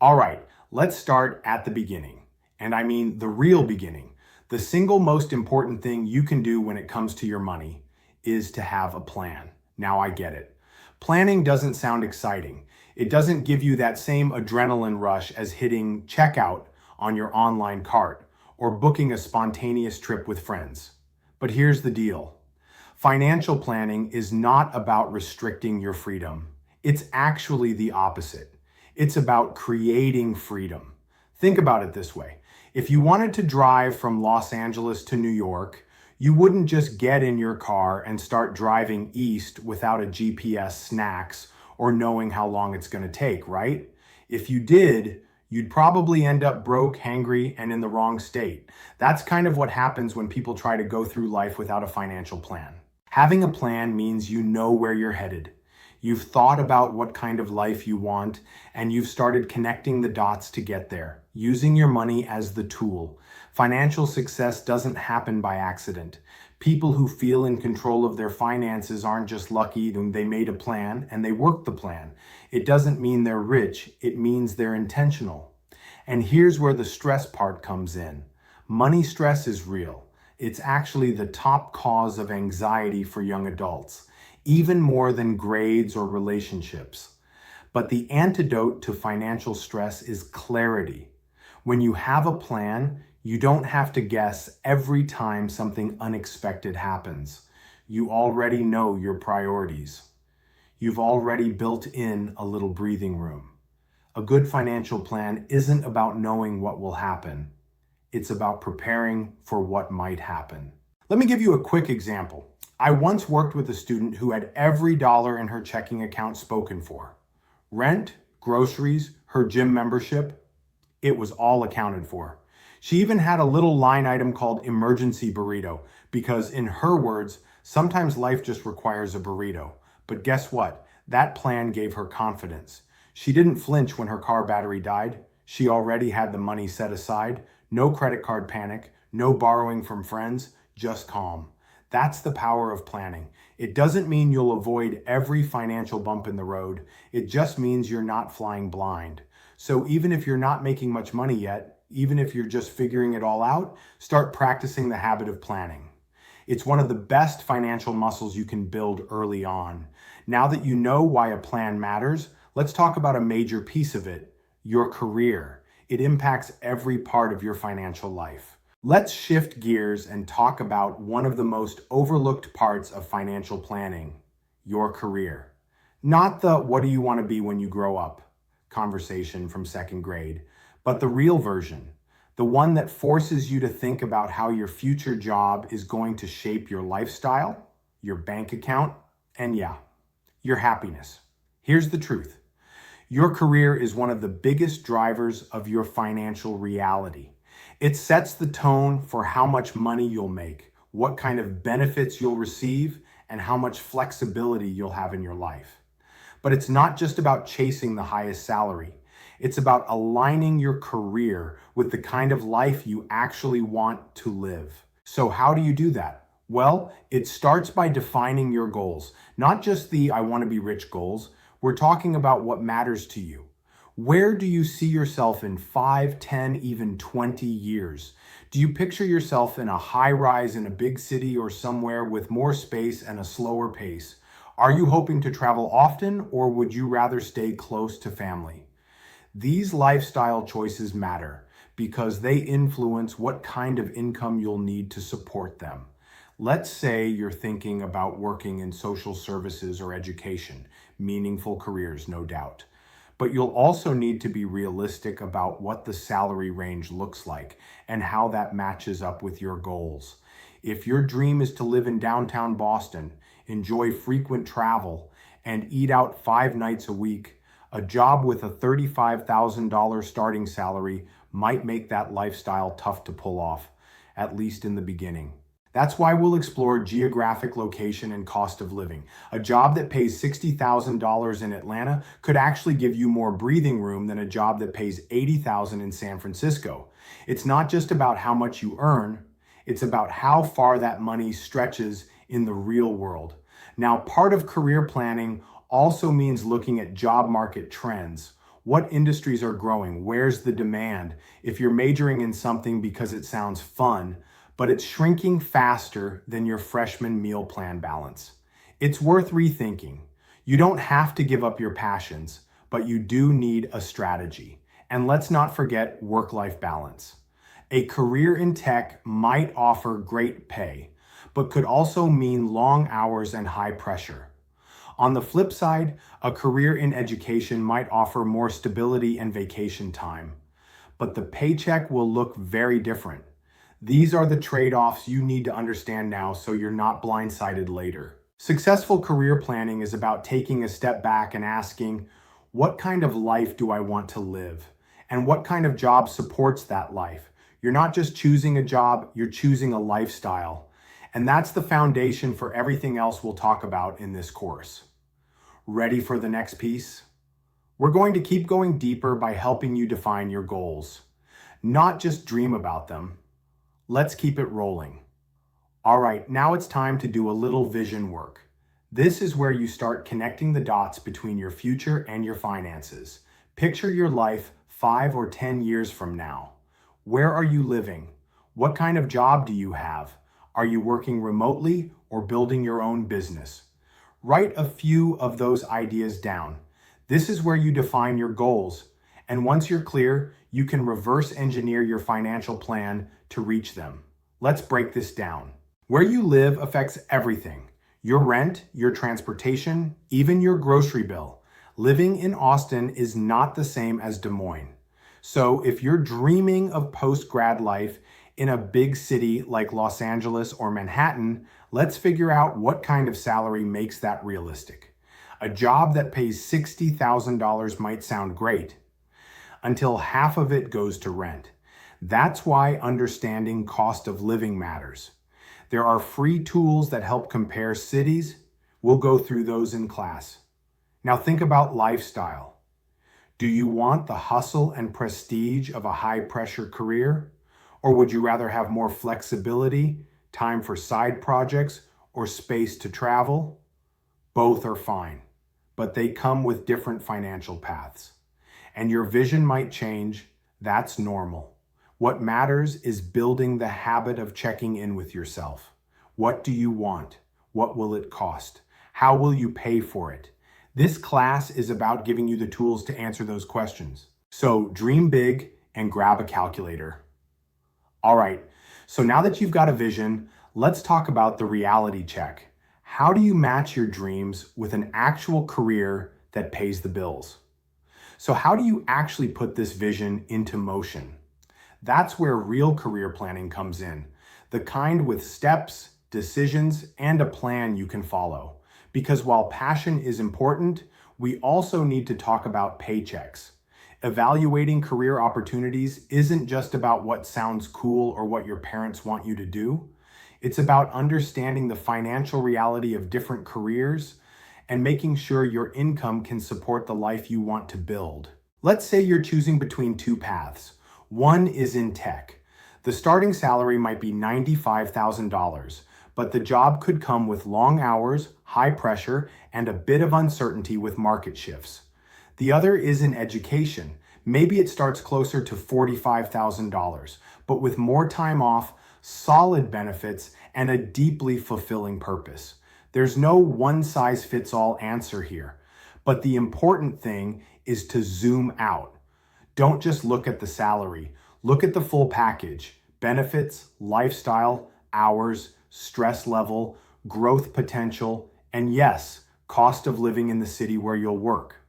All right, let's start at the beginning. And I mean the real beginning. The single most important thing you can do when it comes to your money is to have a plan. Now I get it. Planning doesn't sound exciting. It doesn't give you that same adrenaline rush as hitting checkout on your online cart or booking a spontaneous trip with friends. But here's the deal. Financial planning is not about restricting your freedom. It's actually the opposite. It's about creating freedom. Think about it this way. If you wanted to drive from Los Angeles to New York, you wouldn't just get in your car and start driving east without a GPS snacks or knowing how long it's going to take, right? If you did, you'd probably end up broke, hangry, and in the wrong state. That's kind of what happens when people try to go through life without a financial plan. Having a plan means you know where you're headed. You've thought about what kind of life you want, and you've started connecting the dots to get there, using your money as the tool. Financial success doesn't happen by accident. People who feel in control of their finances aren't just lucky, they made a plan and they worked the plan. It doesn't mean they're rich, it means they're intentional. And here's where the stress part comes in. Money stress is real. It's actually the top cause of anxiety for young adults, even more than grades or relationships. But the antidote to financial stress is clarity. When you have a plan, you don't have to guess every time something unexpected happens. You already know your priorities. You've already built in a little breathing room. A good financial plan isn't about knowing what will happen. It's about preparing for what might happen. Let me give you a quick example. I once worked with a student who had every dollar in her checking account spoken for. Rent, groceries, her gym membership, it was all accounted for. She even had a little line item called emergency burrito because, in her words, sometimes life just requires a burrito. But guess what? That plan gave her confidence. She didn't flinch when her car battery died. She already had the money set aside. No credit card panic, no borrowing from friends, just calm. That's the power of planning. It doesn't mean you'll avoid every financial bump in the road. It just means you're not flying blind. So even if you're not making much money yet, even if you're just figuring it all out, start practicing the habit of planning. It's one of the best financial muscles you can build early on. Now that you know why a plan matters, let's talk about a major piece of it, your career. It impacts every part of your financial life. Let's shift gears and talk about one of the most overlooked parts of financial planning, your career. Not the what do you want to be when you grow up conversation from second grade, but the real version, the one that forces you to think about how your future job is going to shape your lifestyle, your bank account, and yeah, your happiness. Here's the truth. Your career is one of the biggest drivers of your financial reality. It sets the tone for how much money you'll make, what kind of benefits you'll receive, and how much flexibility you'll have in your life. But it's not just about chasing the highest salary. It's about aligning your career with the kind of life you actually want to live. So how do you do that? Well, it starts by defining your goals, not just the I want to be rich goals. We're talking about what matters to you. Where do you see yourself in 5, 10, even 20 years? Do you picture yourself in a high rise in a big city or somewhere with more space and a slower pace? Are you hoping to travel often, or would you rather stay close to family? These lifestyle choices matter because they influence what kind of income you'll need to support them. Let's say you're thinking about working in social services or education, meaningful careers, no doubt. But you'll also need to be realistic about what the salary range looks like and how that matches up with your goals. If your dream is to live in downtown Boston, enjoy frequent travel, and eat out 5 nights a week, a job with a $35,000 starting salary might make that lifestyle tough to pull off, at least in the beginning. That's why we'll explore geographic location and cost of living. A job that pays $60,000 in Atlanta could actually give you more breathing room than a job that pays $80,000 in San Francisco. It's not just about how much you earn, it's about how far that money stretches in the real world. Now, part of career planning also means looking at job market trends. What industries are growing? Where's the demand? If you're majoring in something because it sounds fun, but it's shrinking faster than your freshman meal plan balance, it's worth rethinking. You don't have to give up your passions, but you do need a strategy. And let's not forget work-life balance. A career in tech might offer great pay, but could also mean long hours and high pressure. On the flip side, a career in education might offer more stability and vacation time, but the paycheck will look very different. These are the trade-offs you need to understand now so you're not blindsided later. Successful career planning is about taking a step back and asking, what kind of life do I want to live? And what kind of job supports that life? You're not just choosing a job, you're choosing a lifestyle. And that's the foundation for everything else we'll talk about in this course. Ready for the next piece? We're going to keep going deeper by helping you define your goals, not just dream about them. Let's keep it rolling. All right, now it's time to do a little vision work. This is where you start connecting the dots between your future and your finances. Picture your life 5 or 10 years from now. Where are you living? What kind of job do you have? Are you working remotely or building your own business? Write a few of those ideas down. This is where you define your goals. And once you're clear, you can reverse engineer your financial plan to reach them. Let's break this down. Where you live affects everything. Your rent, your transportation, even your grocery bill. Living in Austin is not the same as Des Moines. So if you're dreaming of post-grad life in a big city like Los Angeles or Manhattan, let's figure out what kind of salary makes that realistic. A job that pays $60,000 might sound great, until half of it goes to rent. That's why understanding cost of living matters. There are free tools that help compare cities. We'll go through those in class. Now think about lifestyle. Do you want the hustle and prestige of a high-pressure career? Or would you rather have more flexibility, time for side projects, or space to travel? Both are fine, but they come with different financial paths. And your vision might change. That's normal. What matters is building the habit of checking in with yourself. What do you want? What will it cost? How will you pay for it? This class is about giving you the tools to answer those questions. So dream big and grab a calculator. All right, so now that you've got a vision, let's talk about the reality check. How do you match your dreams with an actual career that pays the bills? So how do you actually put this vision into motion? That's where real career planning comes in, the kind with steps, decisions, and a plan you can follow. Because while passion is important, we also need to talk about paychecks. Evaluating career opportunities isn't just about what sounds cool or what your parents want you to do. It's about understanding the financial reality of different careers and making sure your income can support the life you want to build. Let's say you're choosing between two paths. One is in tech. The starting salary might be $95,000, but the job could come with long hours, high pressure, and a bit of uncertainty with market shifts. The other is in education. Maybe it starts closer to $45,000, but with more time off, solid benefits, and a deeply fulfilling purpose. There's no one-size-fits-all answer here, but the important thing is to zoom out. Don't just look at the salary. Look at the full package: benefits, lifestyle, hours, stress level, growth potential, and yes, cost of living in the city where you'll work.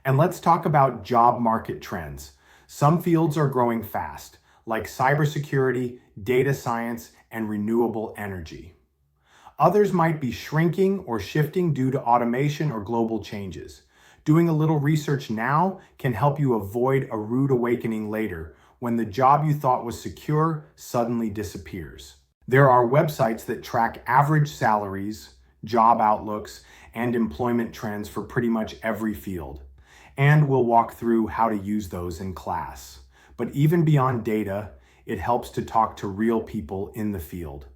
And let's talk about job market trends. Some fields are growing fast, like cybersecurity, data science, and renewable energy. Others might be shrinking or shifting due to automation or global changes. Doing a little research now can help you avoid a rude awakening later when the job you thought was secure suddenly disappears. There are websites that track average salaries, job outlooks, and employment trends for pretty much every field. And we'll walk through how to use those in class. But even beyond data, it helps to talk to real people in the field.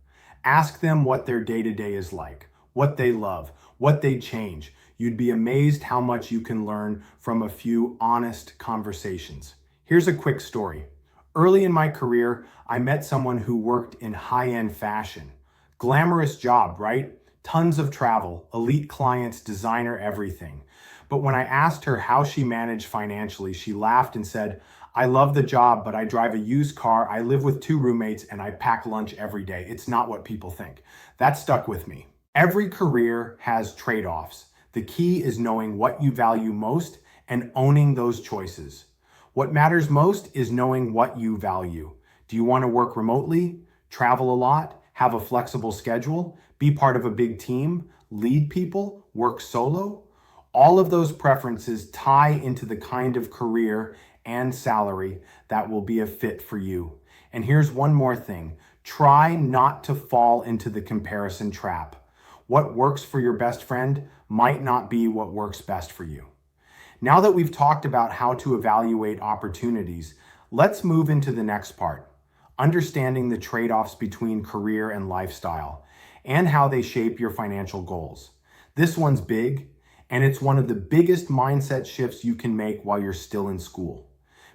Ask them what their day-to-day is like, what they love, what they'd change. You'd be amazed how much you can learn from a few honest conversations. Here's a quick story. Early in my career, I met someone who worked in high-end fashion. Glamorous job, right? Tons of travel, elite clients, designer everything. But when I asked her how she managed financially, she laughed and said, "I love the job, but I drive a used car, I live with 2 roommates, and I pack lunch every day. It's not what people think." That stuck with me. Every career has trade-offs. The key is knowing what you value most and owning those choices. What matters most is knowing what you value. Do you want to work remotely, travel a lot, have a flexible schedule, be part of a big team, lead people, work solo? All of those preferences tie into the kind of career and salary that will be a fit for you. And here's one more thing. Try not to fall into the comparison trap. What works for your best friend might not be what works best for you. Now that we've talked about how to evaluate opportunities, let's move into the next part, understanding the trade-offs between career and lifestyle and how they shape your financial goals. This one's big, and it's one of the biggest mindset shifts you can make while you're still in school.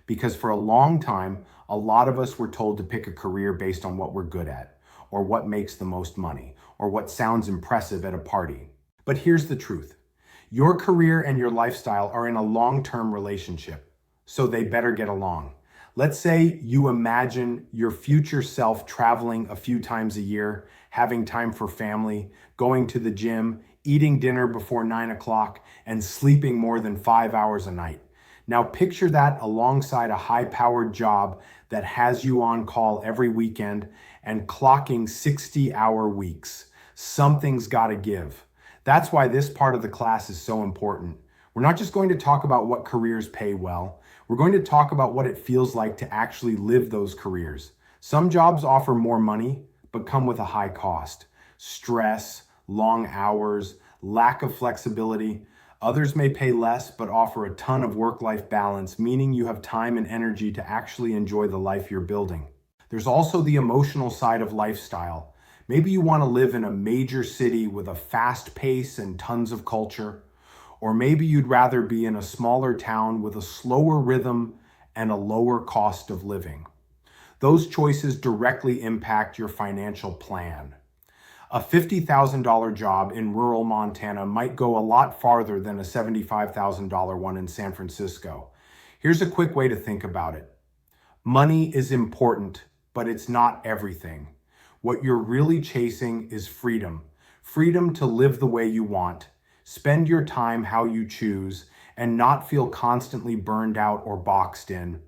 Because for a long time, a lot of us were told to pick a career based on what we're good at, or what makes the most money, or what sounds impressive at a party. But here's the truth. Your career and your lifestyle are in a long-term relationship, so they better get along. Let's say you imagine your future self traveling a few times a year, having time for family, going to the gym, eating dinner before 9 o'clock, and sleeping more than 5 hours a night. Now picture that alongside a high-powered job that has you on call every weekend and clocking 60-hour weeks. Something's got to give. That's why this part of the class is so important. We're not just going to talk about what careers pay well. We're going to talk about what it feels like to actually live those careers. Some jobs offer more money, but come with a high cost. Stress, long hours, lack of flexibility. Others may pay less, but offer a ton of work-life balance, meaning you have time and energy to actually enjoy the life you're building. There's also the emotional side of lifestyle. Maybe you want to live in a major city with a fast pace and tons of culture. Or maybe you'd rather be in a smaller town with a slower rhythm and a lower cost of living. Those choices directly impact your financial plan. A $50,000 job in rural Montana might go a lot farther than a $75,000 one in San Francisco. Here's a quick way to think about it. Money is important, but it's not everything. What you're really chasing is freedom. Freedom to live the way you want, spend your time how you choose, and not feel constantly burned out or boxed in.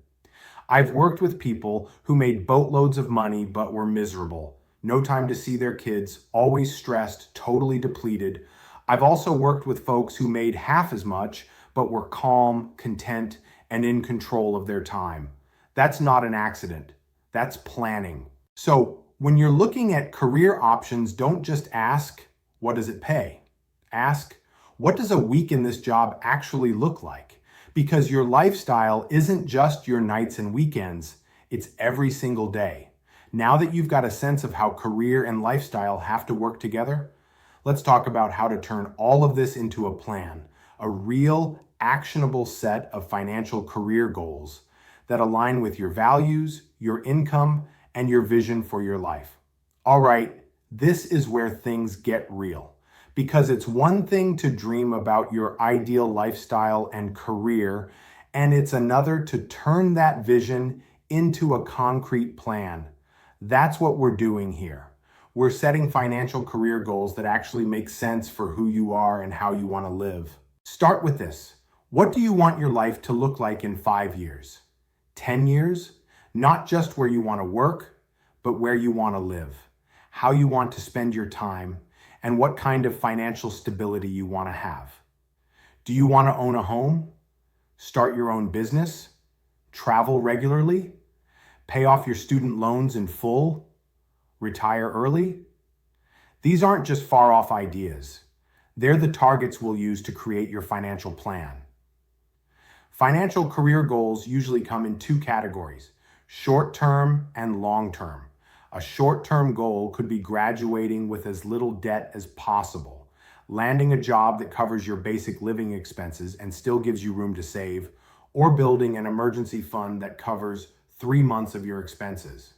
I've worked with people who made boatloads of money but were miserable. No time to see their kids, always stressed, totally depleted. I've also worked with folks who made half as much but were calm, content, and in control of their time. That's not an accident. That's planning. So, when you're looking at career options, don't just ask, what does it pay? Ask, what does a week in this job actually look like? Because your lifestyle isn't just your nights and weekends, it's every single day. Now that you've got a sense of how career and lifestyle have to work together, let's talk about how to turn all of this into a plan, a real, actionable set of financial career goals that align with your values, your income, and your vision for your life. All right, this is where things get real. Because it's one thing to dream about your ideal lifestyle and career, and it's another to turn that vision into a concrete plan. That's what we're doing here. We're setting financial career goals that actually make sense for who you are and how you want to live. Start with this. What do you want your life to look like in 5 years? 10 years? Not just where you want to work, but where you want to live, how you want to spend your time, and what kind of financial stability you want to have. Do you want to own a home, start your own business, travel regularly, pay off your student loans in full, retire early? These aren't just far-off ideas. They're the targets we'll use to create your financial plan. Financial career goals usually come in 2 categories, short-term and long-term. A short-term goal could be graduating with as little debt as possible, landing a job that covers your basic living expenses and still gives you room to save, or building an emergency fund that covers 3 months of your expenses.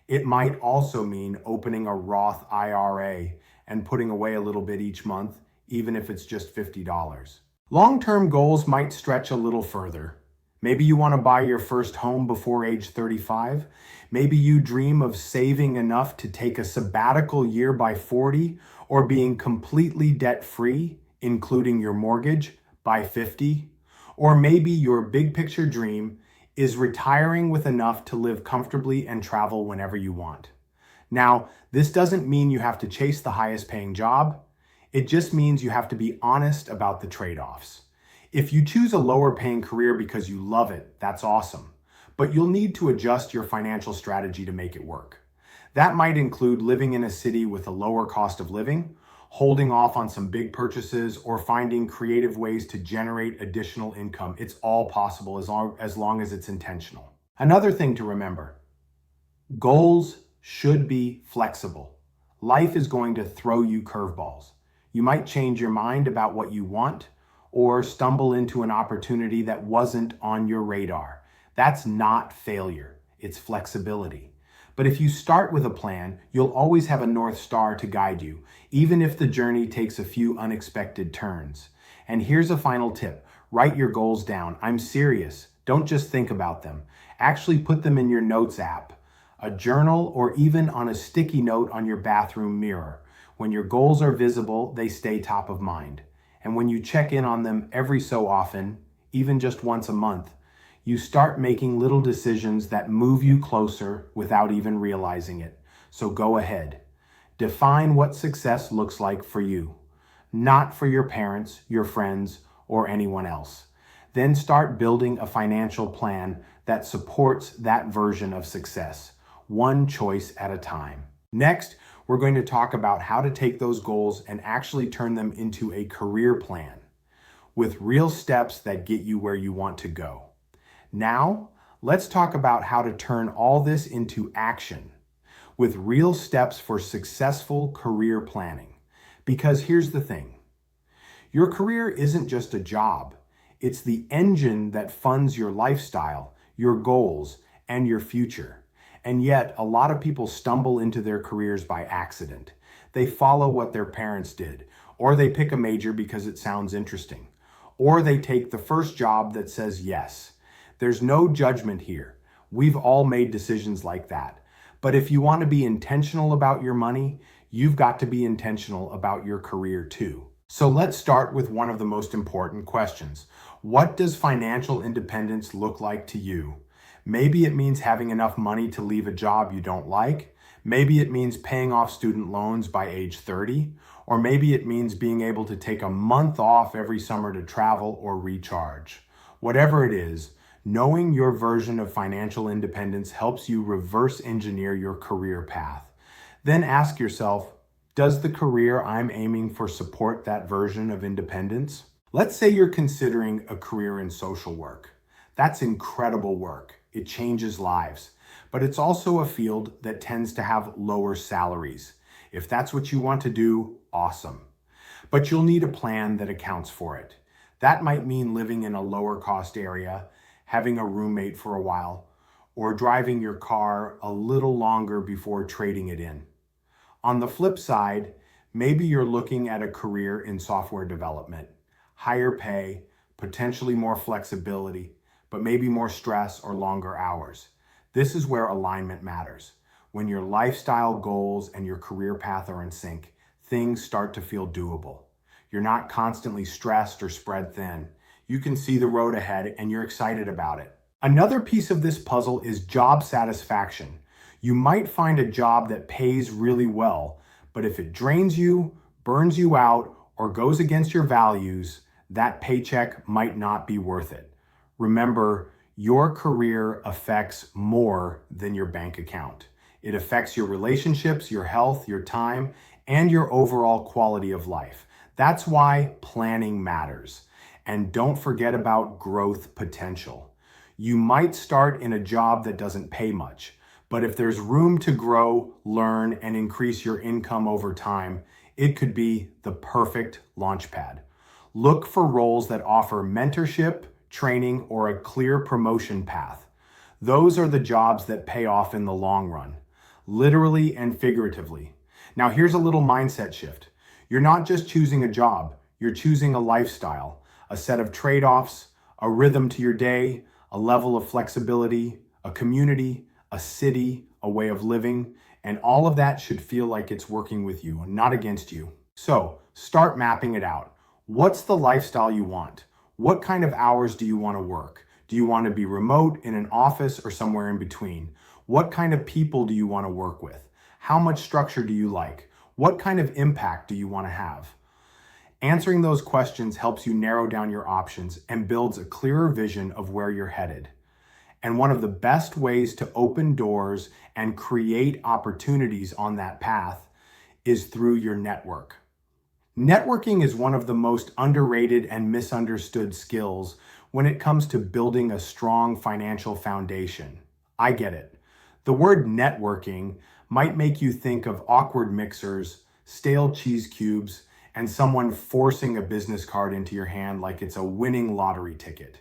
It might also mean opening a Roth IRA and putting away a little bit each month, even if it's just $50. Long-term goals might stretch a little further. Maybe you want to buy your first home before age 35. Maybe you dream of saving enough to take a sabbatical year by 40, or being completely debt-free, including your mortgage, by 50. Or maybe your big picture dream is retiring with enough to live comfortably and travel whenever you want. Now, this doesn't mean you have to chase the highest paying job. It just means you have to be honest about the trade-offs. If you choose a lower paying career because you love it, that's awesome. But you'll need to adjust your financial strategy to make it work. That might include living in a city with a lower cost of living, holding off on some big purchases, or finding creative ways to generate additional income. It's all possible as long as it's intentional. Another thing to remember, goals should be flexible. Life is going to throw you curveballs. You might change your mind about what you want, or stumble into an opportunity that wasn't on your radar. That's not failure, it's flexibility. But if you start with a plan, you'll always have a North Star to guide you, even if the journey takes a few unexpected turns. And here's a final tip. Write your goals down. I'm serious. Don't just think about them. Actually put them in your notes app, a journal, or even on a sticky note on your bathroom mirror. When your goals are visible, they stay top of mind. And when you check in on them every so often, even just once a month, you start making little decisions that move you closer without even realizing it. So go ahead. Define what success looks like for you, not for your parents, your friends, or anyone else. Then start building a financial plan that supports that version of success, one choice at a time. Next, we're going to talk about how to take those goals and actually turn them into a career plan with real steps that get you where you want to go. Now, let's talk about how to turn all this into action with real steps for successful career planning. Because here's the thing, your career isn't just a job. It's the engine that funds your lifestyle, your goals, and your future. And yet, a lot of people stumble into their careers by accident. They follow what their parents did, or they pick a major because it sounds interesting, or they take the first job that says yes. There's no judgment here. We've all made decisions like that. But if you want to be intentional about your money, you've got to be intentional about your career too. So let's start with one of the most important questions. What does financial independence look like to you? Maybe it means having enough money to leave a job you don't like. Maybe it means paying off student loans by age 30. Or maybe it means being able to take a month off every summer to travel or recharge. Whatever it is, knowing your version of financial independence helps you reverse engineer your career path. Then ask yourself, does the career I'm aiming for support that version of independence? Let's say you're considering a career in social work. That's incredible work. It changes lives. But it's also a field that tends to have lower salaries. If that's what you want to do, awesome. But you'll need a plan that accounts for it. That might mean living in a lower cost area, having a roommate for a while, or driving your car a little longer before trading it in. On the flip side, maybe you're looking at a career in software development, higher pay, potentially more flexibility, but maybe more stress or longer hours. This is where alignment matters. When your lifestyle goals and your career path are in sync, things start to feel doable. You're not constantly stressed or spread thin. You can see the road ahead and you're excited about it. Another piece of this puzzle is job satisfaction. You might find a job that pays really well, but if it drains you, burns you out, or goes against your values, that paycheck might not be worth it. Remember, your career affects more than your bank account. It affects your relationships, your health, your time, and your overall quality of life. That's why planning matters. And don't forget about growth potential. You might start in a job that doesn't pay much, but if there's room to grow, learn, and increase your income over time, it could be the perfect launchpad. Look for roles that offer mentorship, training, or a clear promotion path. Those are the jobs that pay off in the long run, literally and figuratively. Now, here's a little mindset shift. You're not just choosing a job, you're choosing a lifestyle, a set of trade-offs, a rhythm to your day, a level of flexibility, a community, a city, a way of living, and all of that should feel like it's working with you, not against you. So, start mapping it out. What's the lifestyle you want? What kind of hours do you want to work? Do you want to be remote in an office or somewhere in between? What kind of people do you want to work with? How much structure do you like? What kind of impact do you want to have? Answering those questions helps you narrow down your options and builds a clearer vision of where you're headed. And one of the best ways to open doors and create opportunities on that path is through your network. Networking is one of the most underrated and misunderstood skills when it comes to building a strong financial foundation. I get it. The word networking might make you think of awkward mixers, stale cheese cubes, and someone forcing a business card into your hand like it's a winning lottery ticket.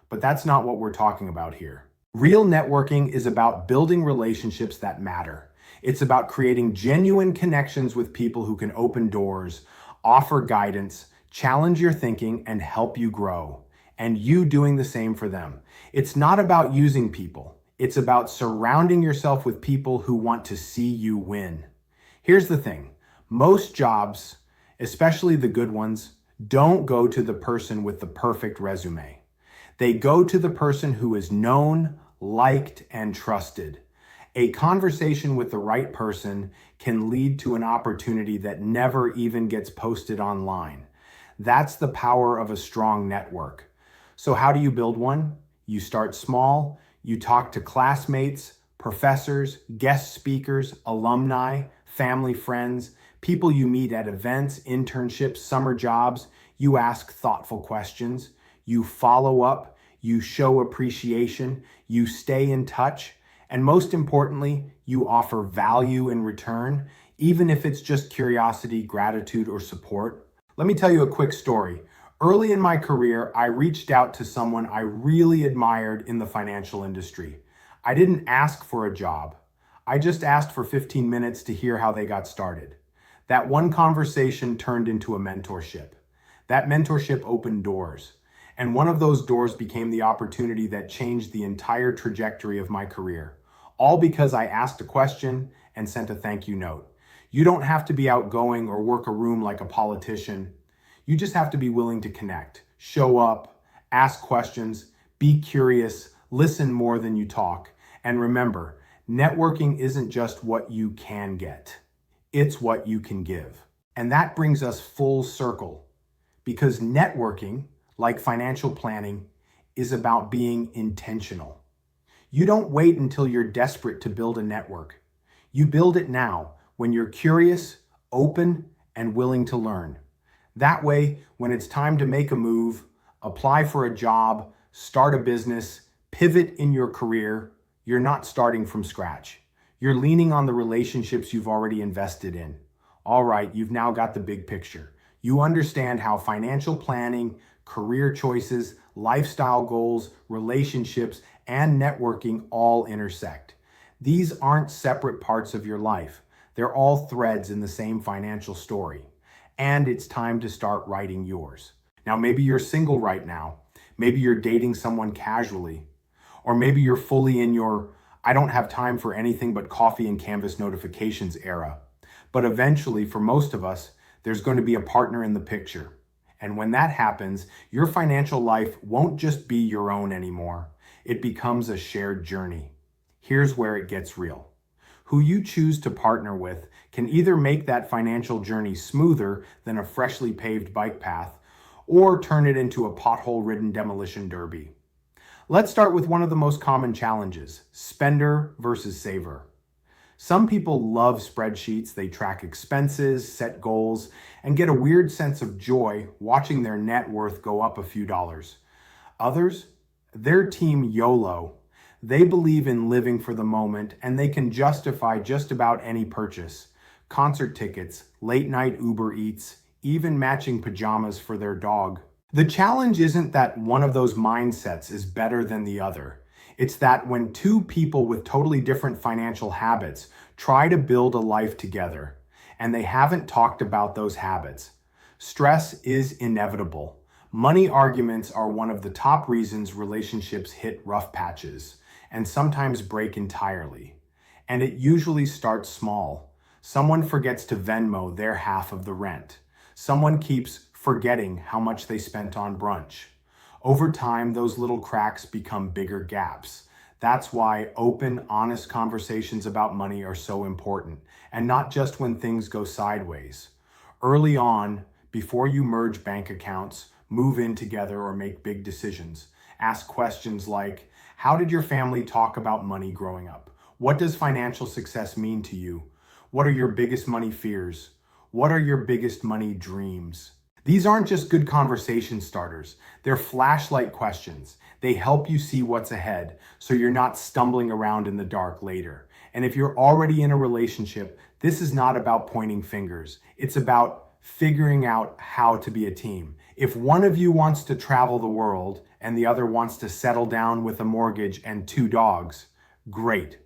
But that's not what we're talking about here. Real networking is about building relationships that matter. It's about creating genuine connections with people who can open doors, offer guidance, challenge your thinking, and help you grow. And you doing the same for them. It's not about using people. It's about surrounding yourself with people who want to see you win. Here's the thing. Most jobs, especially the good ones, don't go to the person with the perfect resume. They go to the person who is known, liked, and trusted. A conversation with the right person can lead to an opportunity that never even gets posted online. That's the power of a strong network. So how do you build one? You start small, you talk to classmates, professors, guest speakers, alumni, family, friends, people you meet at events, internships, summer jobs. You ask thoughtful questions, you follow up, you show appreciation, you stay in touch, and most importantly, you offer value in return, even if it's just curiosity, gratitude, or support. Let me tell you a quick story. Early in my career, I reached out to someone I really admired in the financial industry. I didn't ask for a job. I just asked for 15 minutes to hear how they got started. That one conversation turned into a mentorship. That mentorship opened doors. And one of those doors became the opportunity that changed the entire trajectory of my career. All because I asked a question and sent a thank you note. You don't have to be outgoing or work a room like a politician. You just have to be willing to connect, show up, ask questions, be curious, listen more than you talk. And remember, networking isn't just what you can get, it's what you can give. And that brings us full circle, because networking, like financial planning, is about being intentional. You don't wait until you're desperate to build a network. You build it now when you're curious, open, and willing to learn. That way, when it's time to make a move, apply for a job, start a business, pivot in your career, you're not starting from scratch. You're leaning on the relationships you've already invested in. All right, you've now got the big picture. You understand how financial planning, career choices, lifestyle goals, relationships, and networking all intersect. These aren't separate parts of your life. They're all threads in the same financial story. And it's time to start writing yours. Now, maybe you're single right now. Maybe you're dating someone casually. Or maybe you're fully in your I don't have time for anything but coffee and Canvas notifications era. But eventually, for most of us, there's going to be a partner in the picture. And when that happens, your financial life won't just be your own anymore. It becomes a shared journey. Here's where it gets real. Who you choose to partner with can either make that financial journey smoother than a freshly paved bike path, or turn it into a pothole-ridden demolition derby. Let's start with one of the most common challenges, spender versus saver. Some people love spreadsheets. They track expenses, set goals, and get a weird sense of joy watching their net worth go up a few dollars. Others, they're team YOLO. They believe in living for the moment, and they can justify just about any purchase. concert tickets, late night Uber Eats, even matching pajamas for their dog. The challenge isn't that one of those mindsets is better than the other. It's that when two people with totally different financial habits try to build a life together, and they haven't talked about those habits, stress is inevitable. Money arguments are one of the top reasons relationships hit rough patches and sometimes break entirely. And it usually starts small. Someone forgets to Venmo their half of the rent. Someone keeps forgetting how much they spent on brunch. Over time, those little cracks become bigger gaps. That's why open, honest conversations about money are so important, and not just when things go sideways. Early on, before you merge bank accounts, move in together, or make big decisions, ask questions like, how did your family talk about money growing up? What does financial success mean to you? What are your biggest money fears? What are your biggest money dreams? These aren't just good conversation starters. They're flashlight questions. They help you see what's ahead so you're not stumbling around in the dark later. And if you're already in a relationship, this is not about pointing fingers. It's about figuring out how to be a team. If one of you wants to travel the world and the other wants to settle down with a mortgage and 2 dogs, great.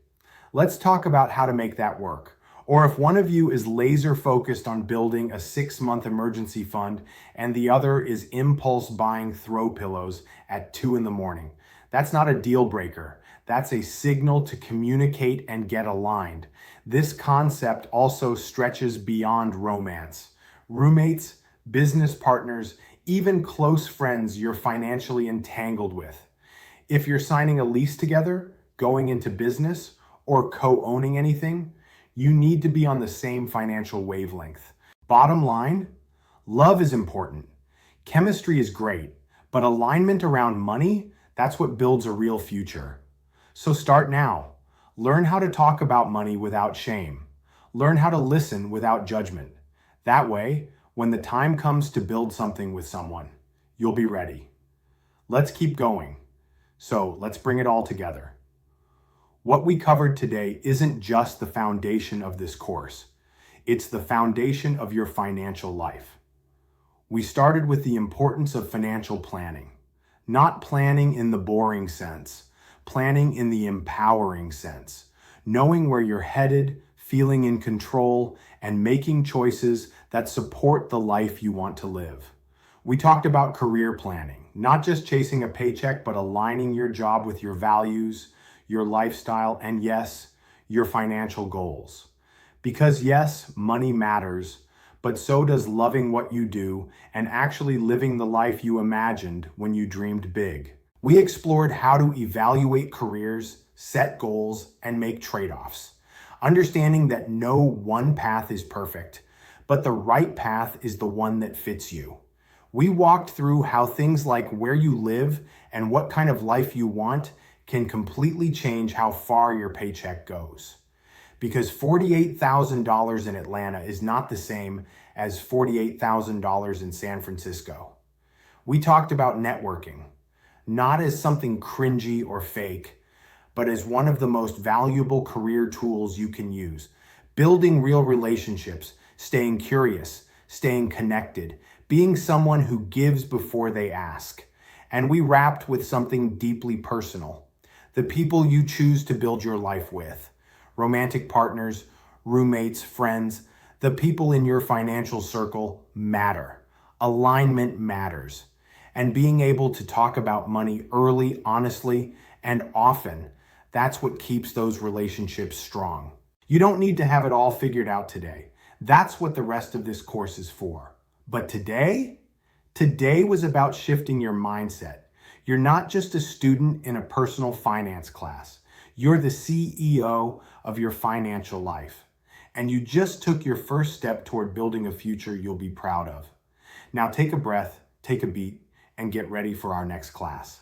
Let's talk about how to make that work. Or if one of you is laser focused on building a 6-month emergency fund and the other is impulse buying throw pillows at 2 a.m, that's not a deal breaker. That's a signal to communicate and get aligned. This concept also stretches beyond romance. Roommates, business partners, even close friends you're financially entangled with. If you're signing a lease together, going into business, or co-owning anything, you need to be on the same financial wavelength. Bottom line, love is important. Chemistry is great, but alignment around money, that's what builds a real future. So start now. Learn how to talk about money without shame. Learn how to listen without judgment. That way, when the time comes to build something with someone, you'll be ready. Let's keep going. So let's bring it all together. What we covered today isn't just the foundation of this course. It's the foundation of your financial life. We started with the importance of financial planning, not planning in the boring sense, planning in the empowering sense, knowing where you're headed, feeling in control, and making choices that support the life you want to live. We talked about career planning, not just chasing a paycheck, but aligning your job with your values, your lifestyle, and yes, your financial goals. Because yes, money matters, but so does loving what you do and actually living the life you imagined when you dreamed big. We explored how to evaluate careers, set goals, and make trade-offs, understanding that no one path is perfect, but the right path is the one that fits you. We walked through how things like where you live and what kind of life you want can completely change how far your paycheck goes. Because $48,000 in Atlanta is not the same as $48,000 in San Francisco. We talked about networking, not as something cringy or fake, but as one of the most valuable career tools you can use. Building real relationships, staying curious, staying connected, being someone who gives before they ask. And we wrapped with something deeply personal. The people you choose to build your life with, romantic partners, roommates, friends, the people in your financial circle matter. Alignment matters. And being able to talk about money early, honestly, and often, that's what keeps those relationships strong. You don't need to have it all figured out today. That's what the rest of this course is for. But today was about shifting your mindset. You're not just a student in a personal finance class. You're the CEO of your financial life. And you just took your first step toward building a future you'll be proud of. Now take a breath, take a beat, and get ready for our next class.